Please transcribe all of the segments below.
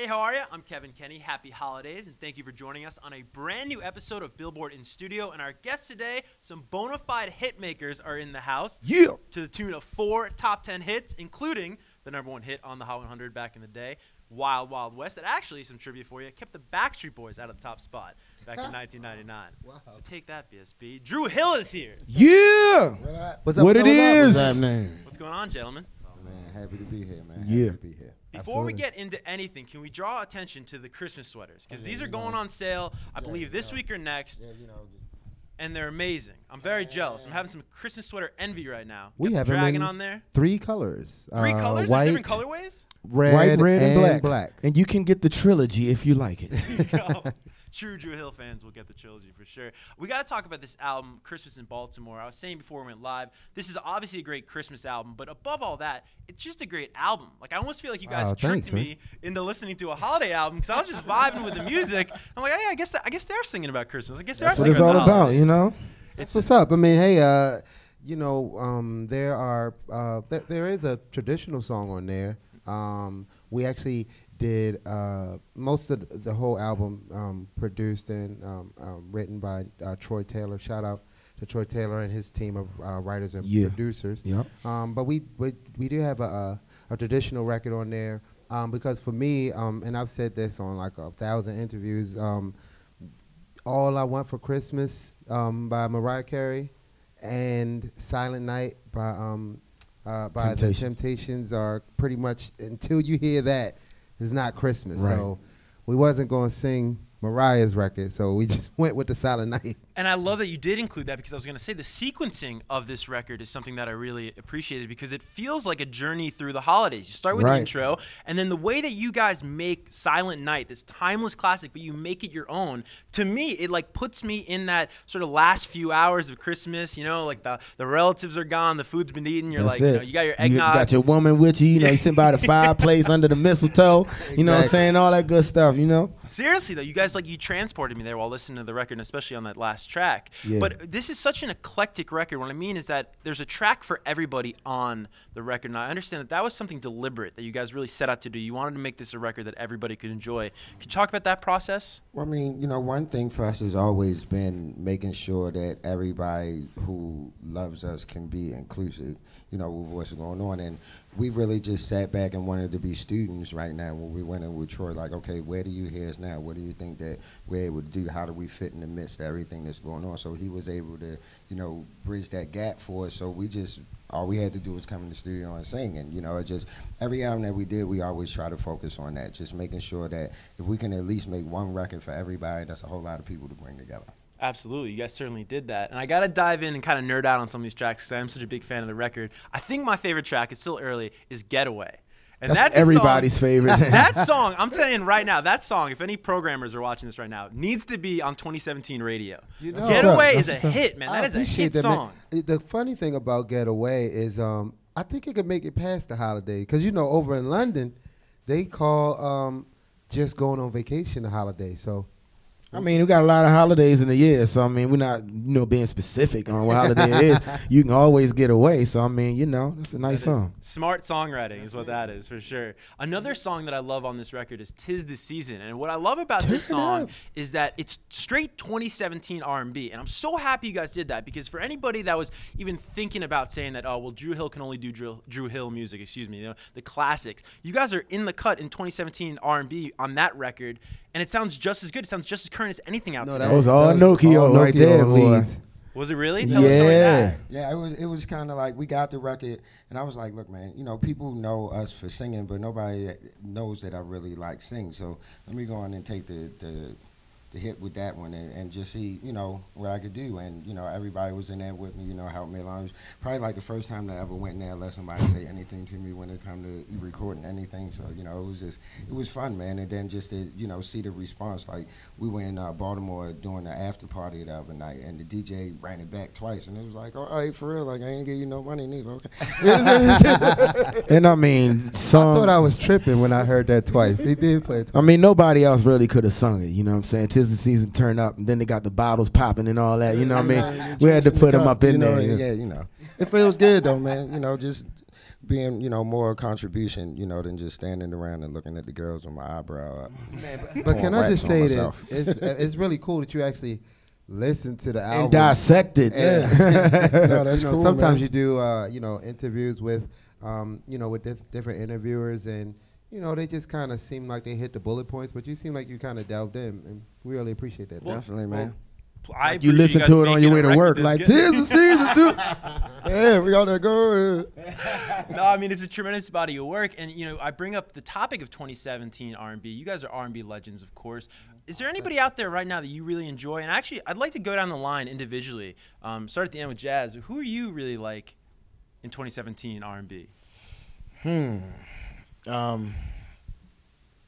how are you? I'm Kevin Kenny. Happy holidays, and thank you for joining us on a brand new episode of Billboard In Studio. And our guests today, some bona fide hit makers, are in the house. Yeah. To the tune of 4 top 10 hits, including the #1 hit on the Hot 100 back in the day, Wild Wild West. That actually, some trivia for you, kept the Backstreet Boys out of the top spot back in 1999. Wow. So take that, BSB. Dru Hill is here. Yeah. What's up? What it is. What's up, man? What's going on, gentlemen? Man, happy to be here, man. Yeah. Happy to be here. Before we get into anything, can we draw attention to the Christmas sweaters? Because these are going on sale, I believe, this week or next, and they're amazing. I'm very jealous. I'm having some Christmas sweater envy right now. We Got have the them dragon in on there. 3 colors. 3 colors? White, There's different colorways? red, and black. And you can get the trilogy if you like it. There you go. True Dru Hill fans will get the trilogy for sure. We got to talk about this album, Christmas in Baltimore. I was saying before we went live, this is obviously a great Christmas album, but above all that, it's just a great album. Like, I almost feel like you guys tricked me into listening to a holiday album because I was just vibing with the music. I'm like, hey, I guess they're singing about Christmas. I guess they're That's what singing it's all about, holidays. you know? That's what's up. I mean, hey, there are there is a traditional song on there. We actually did most of the whole album produced and written by Troy Taylor. Shout out to Troy Taylor and his team of writers and producers. Yep. But we do have a traditional record on there because for me, and I've said this on like 1,000 interviews, All I Want for Christmas by Mariah Carey and Silent Night by the Temptations are pretty much, until you hear that, it's not Christmas. Right. So we wasn't going to sing Mariah's record, so we just went with the Silent Night. And I love that you did include that because I was going to say the sequencing of this record is something that I really appreciated because it feels like a journey through the holidays. You start with the intro, and then the way that you guys make Silent Night, this timeless classic, but you make it your own, to me, it like puts me in that sort of last few hours of Christmas, you know, like the relatives are gone, the food's been eaten, you're That's like, it. you know, you got your eggnog. You got your woman with you, you sitting by the fireplace under the mistletoe, you know what I'm saying, all that good stuff, you know? Seriously, though, you guys, like, you transported me there while listening to the record, and especially on that last track. Yeah. But this is such an eclectic record. What I mean is that there's a track for everybody on the record. And I understand that that was something deliberate that you guys really set out to do. You wanted to make this a record that everybody could enjoy. Could you talk about that process? Well, I mean, one thing for us has always been making sure that everybody who loves us can be inclusive, with what's going on. And we really just sat back and wanted to be students right now when we went in with Troy, like, okay, where do you hear us now? What do you think that we're able to do? How do we fit in the midst of everything that's going on? So he was able to, bridge that gap for us. So all we had to do was come in the studio and sing. And, it just, every album that we did, we always try to focus on that, just making sure that if we can at least make one record for everybody, that's a whole lot of people to bring together. Absolutely. You guys certainly did that. And I got to dive in and kind of nerd out on some of these tracks because I'm such a big fan of the record. I think my favorite track, it's still early, is Getaway. And that's everybody's favorite. That song, I'm telling you right now, that song, if any programmers are watching this right now, needs to be on 2017 radio. Getaway is a hit, man. That is a hit song. The funny thing about Getaway is I think it could make it past the holiday. Because, over in London, they call just going on vacation a holiday. So, I mean, we got a lot of holidays in the year, so I mean, we're not, being specific on what holiday it is. You can always get away, so I mean, that's a nice song. Smart songwriting is what that is, for sure. Another song that I love on this record is "'Tis the Season," and what I love about this song is that it's straight 2017 R&B, and I'm so happy you guys did that because for anybody that was even thinking about saying that, oh, well, Dru Hill can only do Dru Hill music, the classics, you guys are in the cut in 2017 R&B on that record. And it sounds just as good. It sounds just as current as anything out today. That was all Nokia right there, boy. Was it really? Tell us something that. Yeah, it was kind of like we got the record, and I was like, look, man, people know us for singing, but nobody knows that I really like sing. So let me go on and take the hit with that one and just see, what I could do. And, everybody was in there with me, helped me along. It was probably like the first time that I ever went in there and let somebody say anything to me when it come to recording anything. So, it was fun, man. And then just to, see the response. Like, we were in Baltimore doing the after party the other night, and the DJ ran it back twice. And it was like, all right, for real, like, I ain't give you no money neither, okay? And I mean, I thought I was tripping when I heard that twice. He did play it twice. I mean, nobody else really could have sung it, you know what I'm saying? 'Tis the Season turned up, and then they got the bottles popping and all that, you know what I mean? We had to put them up in there. Yeah, it feels good, though, man. Just being, more a contribution, than just standing around and looking at the girls with my eyebrow up. But can I just say that it's really cool that you actually listen to the album and dissect it. No, that's cool. Sometimes man. you do, interviews with, with different interviewers, and they just kind of seem like they hit the bullet points, but you seem like you kind of delved in, and we really appreciate that. Definitely, man. I You listen to it on your way to work, like, tis the season, too. Yeah, we gotta go. No, I mean, it's a tremendous body of work. And, I bring up the topic of 2017 R&B. You guys are R&B legends, of course. Is there anybody out there right now that you really enjoy? And actually, I'd like to go down the line individually. Start at the end with Jazz. Who are you really like in 2017 R&B?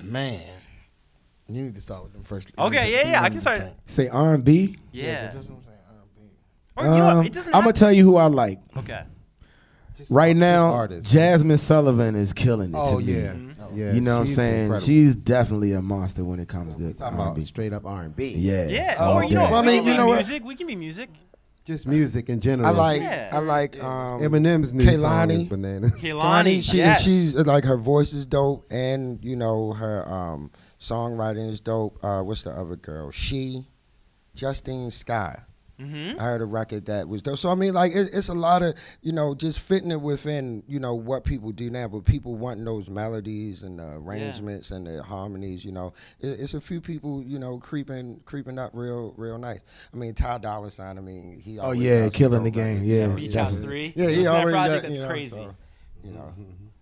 Man, you need to start with them first. Okay, yeah, I can start. Say R&B. Yeah. 'cause that's what I'm saying. R&B. Or, you know what, it doesn't I'm have gonna tell you who I like. Okay. Right now, artists. Jasmine Sullivan is killing it Oh to me. yeah, yeah. You know what I'm she's saying? incredible. She's definitely a monster when it comes to talking about R&B. straight up R&B. Yeah. Yeah. Oh, Or, you know, okay. what, I mean, we you can know be what? music. We can be music. Just music in general. I like Yeah. Eminem's new song Kehlani. is bananas. Kehlani, She's like, her voice is dope, and her songwriting is dope. What's the other girl? Justine Skye. Mm-hmm. I heard a record that was dope. So I mean, like, it's a lot of just fitting it within what people do now, but people wanting those melodies and the arrangements and the harmonies. It's a few people creeping up real nice. I mean, Ty Dolla $ign. I mean, he. Oh always yeah, does some killing the dope game. records. Yeah. Beach House definitely. 3. Yeah, he Listen to that always project, got, that's crazy. So,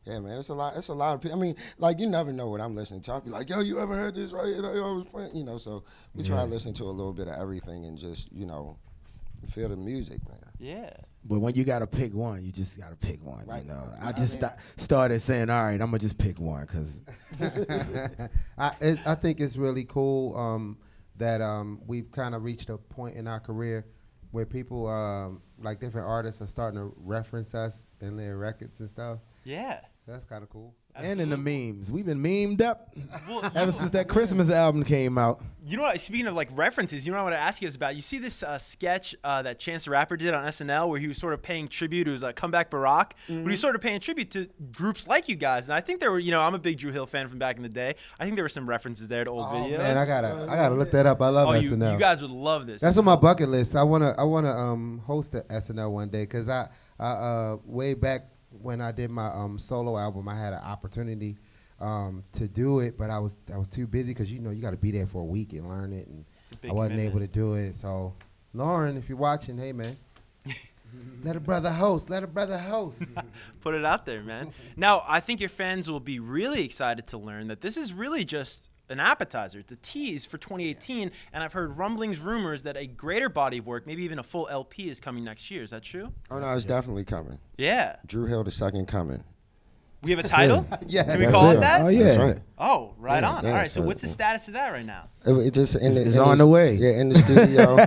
yeah, man, it's a lot of people. I mean, like, you never know what I'm listening to. I'll be like, yo, you ever heard this? Right? I was playing, so we try to listen to a little bit of everything and just, feel the music, man. Yeah. But when you gotta pick one, you just gotta pick one. Right. I just started saying, all right, I'm gonna just pick one because I think it's really cool that we've kind of reached a point in our career where people, like different artists, are starting to reference us in their records and stuff. Yeah. That's kind of cool. and in the memes, we've been memed up Well, ever since that Christmas album came out. you know what? Speaking of like references, what I want to ask you guys about? You see this sketch that Chance the Rapper did on SNL where he was sort of paying tribute. It was like Comeback Barack, but he was sort of paying tribute to groups like you guys. And I think there were, I'm a big Dru Hill fan from back in the day. I think there were some references there to old videos. Man, I gotta look that up. I love SNL. You guys would love this. That's on my bucket list. I wanna host a SNL one day because I way back when I did my solo album, I had an opportunity to do it, but I was too busy because you got to be there for a week and learn it, and I wasn't able to do it. So, Lauren, if you're watching, hey man, let a brother host. Let a brother host. Put it out there, man. Now, I think your fans will be really excited to learn that this is really just an appetizer. It's a tease for 2018, and I've heard rumblings, rumors that a greater body of work, maybe even a full LP, is coming next year. Is that true? Oh, no, it's definitely coming. Yeah. Dru Hill, the second coming. We have a title? Yeah. Can we That's call it. it that? Oh yeah. That's right. Oh, right Yeah, on. yeah, All right, so so- what's the status of that right now? It just It's on the way. Yeah, in the studio.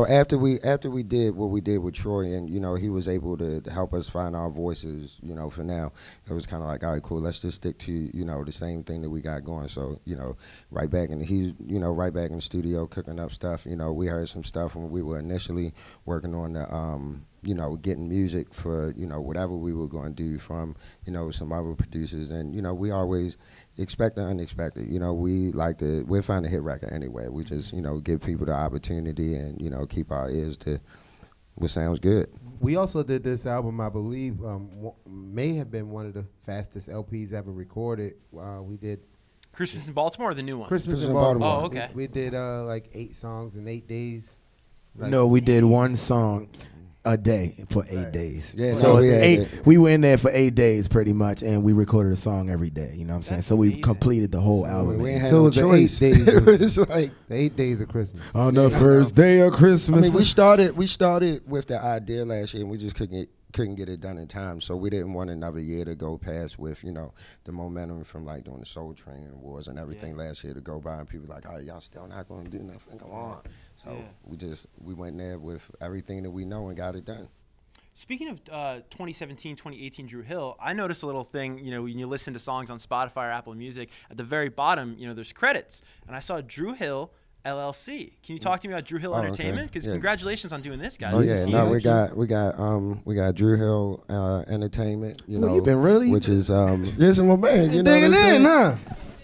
After we did what we did with Troy, and he was able to help us find our voices. For now, it was kind of like, all right, cool. Let's just stick to the same thing that we got going. So right back in right back in the studio cooking up stuff. We heard some stuff when we were initially working on the getting music for whatever we were going to do from some other producers, and we always expect the unexpected. We'll find a hit record anyway. We just give people the opportunity and keep our ears to what sounds good. We also did this album, I believe, may have been one of the fastest LPs ever recorded. We did Christmas in Baltimore or the new one? Christmas in Baltimore. Baltimore. Oh, okay. We did like 8 songs in 8 days. No, we did one song a day for 8 days. Yeah, so no, we we were in there for 8 days pretty much, and we recorded a song every day. You know what I'm saying? That's So we amazing. completed the whole album. We ain't man. had So it no was the choice. 8 days. It was like, The 8 days of Christmas. On the first day of Christmas. I mean, we started with the idea last year, and we just couldn't get it done in time. So we didn't want another year to go past with the momentum from like doing the Soul Train Awards and everything last year to go by, and people like, oh, y'all still not going to do nothing. Come on. So we went there with everything that we know and got it done. Speaking of 2017, 2018 Dru Hill, I noticed a little thing, when you listen to songs on Spotify or Apple Music, at the very bottom, there's credits. And I saw Dru Hill LLC. Can you talk to me about Dru Hill Entertainment? Because congratulations on doing this, guys. Oh This yeah, is no, huge. we got Dru Hill Entertainment. You know, you've been really, which is this is my man. You know, digging what I'm saying? in, huh?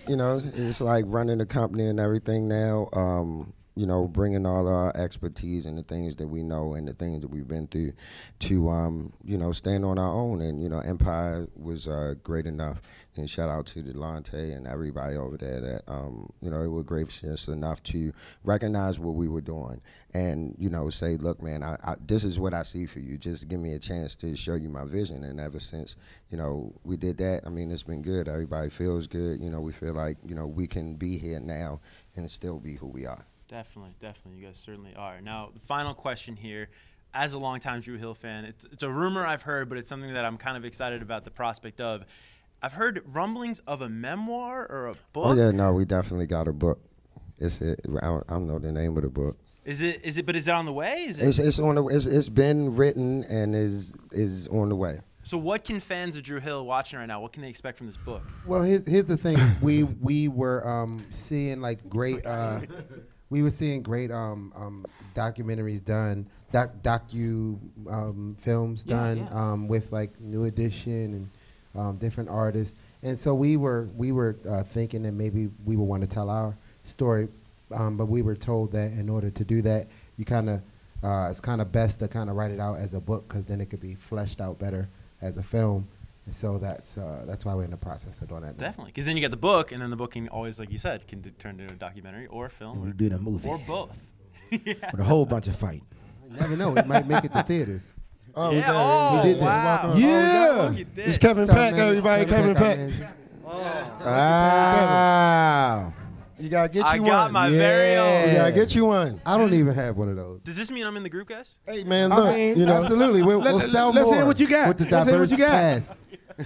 You know, it's like running the company and everything now. You know, bringing all our expertise and the things that we know and the things that we've been through to, you know, stand on our own. And, you know, Empire was great enough. And shout out to Delonte and everybody over there that, you know, they were gracious enough to recognize what we were doing and, you know, say, look, man, this is what I see for you. Just give me a chance to show you my vision. And ever since, you know, we did that, I mean, it's been good. Everybody feels good. You know, we feel like, you know, we can be here now and still be who we are. Definitely. You guys certainly are. Now, the final question here. As a longtime Dru Hill fan, it's a rumor I've heard, but it's something that I'm kind of excited about the prospect of. I've heard rumblings of a memoir or a book. Oh, yeah, no, we definitely got a book. I don't know the name of the book. Is it? But is it on the way? It's on the. It's been written and is on the way. So what can fans of Dru Hill watching right now, what can they expect from this book? Well, here's the thing. we were seeing like great. We were seeing great documentaries done, films done with like New Edition and different artists, and so we were thinking that maybe we would want to tell our story, but we were told that in order to do that, you kind of it's kind of best to kind of write it out as a book because then it could be fleshed out better as a film. And so that's why we're in the process of doing that now. Definitely, because then you get the book, and then the book can always, like you said, can turn into a documentary or a film. And we do the movie. Or both. With a whole bunch of fight. You never know. It might make it to theaters. Oh, yeah. Oh, we did wow. Yeah. Look at this. It's Kevin Peck, everybody. Kevin Peck. Wow. You gotta get you one. I got my very own. You gotta get you one. I don't even have one of those. Does this mean I'm in the group, guys? Hey man, look. mean, You know, Absolutely. We'll sell more. Let's hear what you got. With the Let's hear what diverse you got. cast.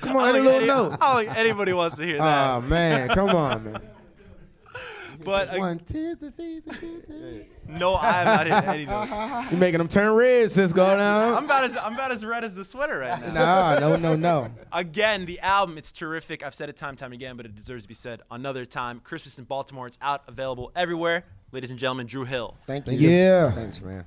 Come on, a little note. I don't think anybody wants to hear that. Oh, man. Come on, man. But One, 'tis the season. no, I have not hit any notes. You making them turn red, Cisco, now. I'm about as red as the sweater right now. No. Again, the album, it's terrific. I've said it time and time again, but it deserves to be said another time. Christmas in Baltimore, it's out, available everywhere. Ladies and gentlemen, Dru Hill. Thank you. Yeah. Thanks, man.